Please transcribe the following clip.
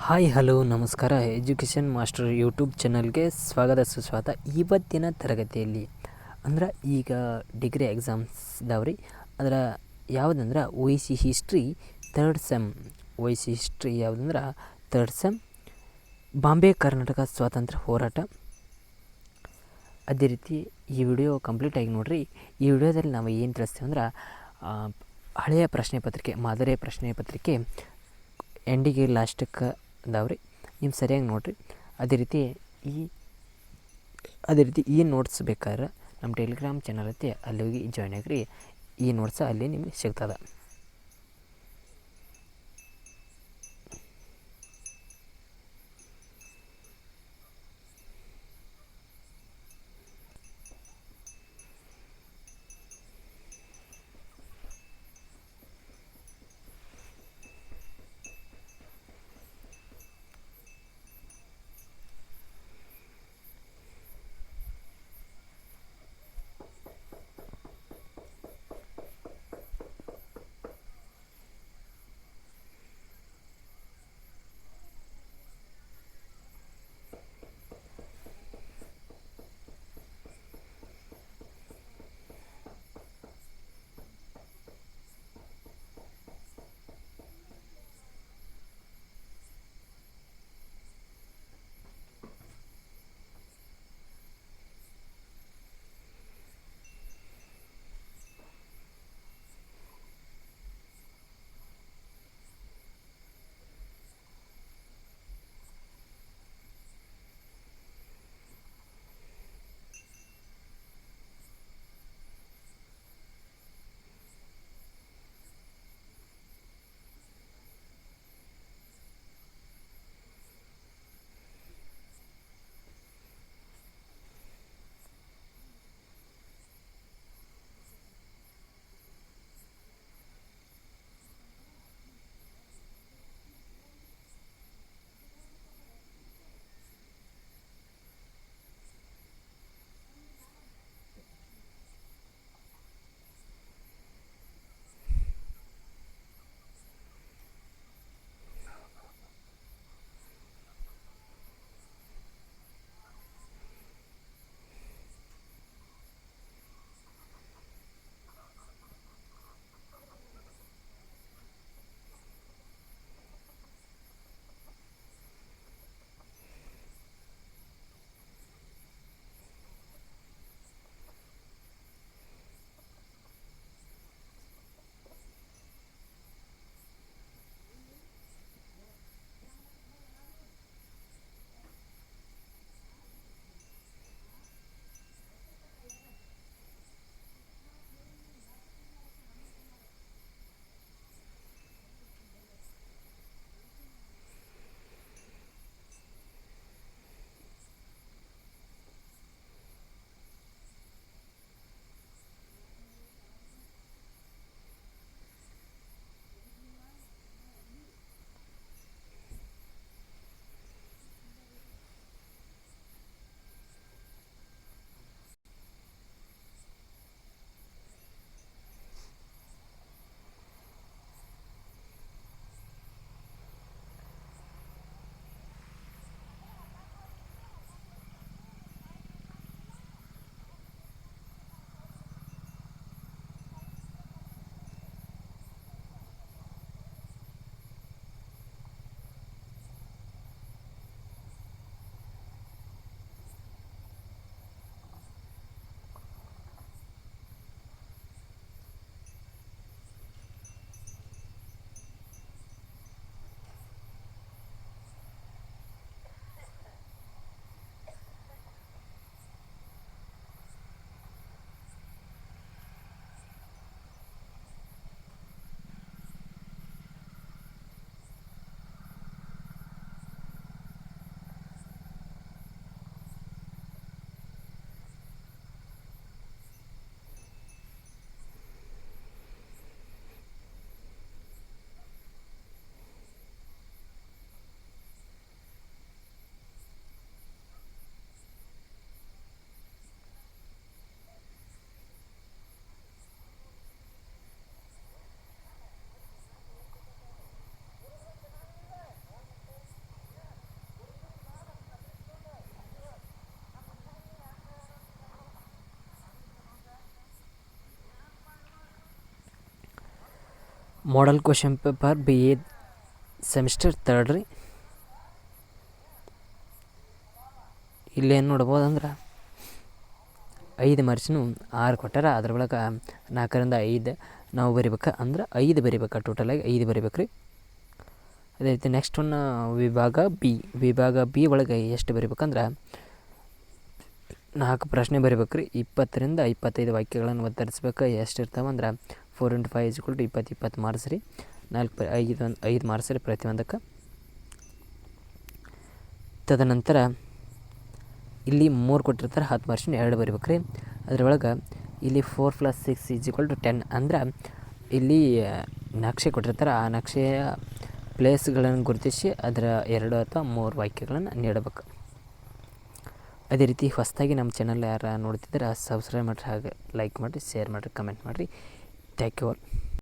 Hi hello ನಮಸ್ಕಾರ. Education master YouTube ಚಾನಲ್ಗೆ ಸ್ವಾಗತ ಸುಸ್ವಾಗತ. ಇವತ್ತಿನ ತರಗತಿಯಲ್ಲಿ ಅಂದ್ರೆ ಈಗ ಡಿಗ್ರಿ ಎಕ್ಸಾಮ್ಸ್ ಇದಾವ್ರಿ. ಅದರ ಯಾವುದಂದ್ರೆ O C history third sem. O C history ಯಾವುದಂದ್ರೆ ತರ್ಡ್ ಸೆಮ್, ಬಾಂಬೆ ಕರ್ನಾಟಕ ಸ್ವಾತಂತ್ರ್ಯ ಹೋರಾಟ. ಅದೇ ರೀತಿ ಈ ವಿಡಿಯೋ ಕಂಪ್ಲೀಟಾಗಿ ನೋಡಿರಿ. ಈ ವಿಡಿಯೋದಲ್ಲಿ ನಾವು ಏನು ತಿಳಿಸ್ತೀವಿ ಅಂದ್ರೆ ಹಳೆಯ ಪ್ರಶ್ನೆ ಪತ್ರಿಕೆ, ಮಾದರಿ ಪ್ರಶ್ನೆ ಪತ್ರಿಕೆ ಎಂಡಿಗೆ ಲಾಸ್ಟಕ್ಕೆ ಅದಾವ್ರಿ. ನೀವು ಸರಿಯಾಗಿ ನೋಡಿರಿ. ಅದೇ ರೀತಿ ಈ ನೋಟ್ಸ್ ಬೇಕಾದ್ರೆ ನಮ್ಮ ಟೆಲಿಗ್ರಾಮ್ ಚಾನಲ್ ಐತಿ, ಅಲ್ಲಿ ಹೋಗಿ ಜಾಯ್ನ್ ಆಗಿರಿ. ಈ ನೋಟ್ಸ್ ಅಲ್ಲಿ ನಿಮಗೆ ಸಿಗ್ತದೆ. Model question paper BA semester 3 ರೀ. ಇಲ್ಲೇನು ನೋಡ್ಬೋದಂದ್ರೆ 5 ಮಾರ್ಕ್ಸ್ನು 6 ಕೊಟ್ಟಾರ. ಅದ್ರ ಒಳಗೆ 4ರಿಂದ 5 ನಾವು ಬರಿಬೇಕು, ಅಂದ್ರೆ 5 ಬರಿಬೇಕು. ಟೋಟಲಾಗಿ 5 ಬರಿಬೇಕು ರೀ. ಅದೇ ರೀತಿ ನೆಕ್ಸ್ಟ್ ಒನ್ ವಿಭಾಗ ಬಿ ಒಳಗೆ ಎಷ್ಟು ಬರಿಬೇಕಂದ್ರೆ 4 ಪ್ರಶ್ನೆ ಬರಿಬೇಕು ರೀ. 20ರಿಂದ 25 ವಾಕ್ಯಗಳನ್ನು ಉತ್ತರಿಸ್ಬೇಕು. ಎಷ್ಟು ಇರ್ತಾವೆ ಅಂದ್ರೆ 4 × 5 = 20 ಮಾರ್ಕ್ಸ್ ರೀ. 5 ಮಾರ್ಕ್ಸ್ ರೀ ಪ್ರತಿಯೊಂದಕ್ಕೆ. ತದನಂತರ ಇಲ್ಲಿ 3 ಕೊಟ್ಟಿರ್ತಾರೆ, 10 ಮಾರ್ಕ್ಸಿನ 2 ಬರಿಬೇಕು ರೀ. ಅದ್ರೊಳಗೆ ಇಲ್ಲಿ 4 + 6 = 10 ಅಂದ್ರೆ ಇಲ್ಲಿ ನಕ್ಷೆ ಕೊಟ್ಟಿರ್ತಾರೆ. ಆ ನಕ್ಷೆಯ ಪ್ಲೇಸ್ಗಳನ್ನು ಗುರುತಿಸಿ ಅದರ 2 ಅಥವಾ 3 ವಾಕ್ಯಗಳನ್ನು ನೀಡಬೇಕು. ಅದೇ ರೀತಿ ಹೊಸದಾಗಿ ನಮ್ಮ ಚಾನಲ್ ಯಾರು ನೋಡ್ತಿದ್ರೆ ಸಬ್ಸ್ಕ್ರೈಬ್ ಮಾಡಿರಿ, ಹಾಗೆ ಲೈಕ್ ಮಾಡಿರಿ, ಶೇರ್ ಮಾಡಿರಿ, ಕಮೆಂಟ್ ಮಾಡಿರಿ. Thank you all.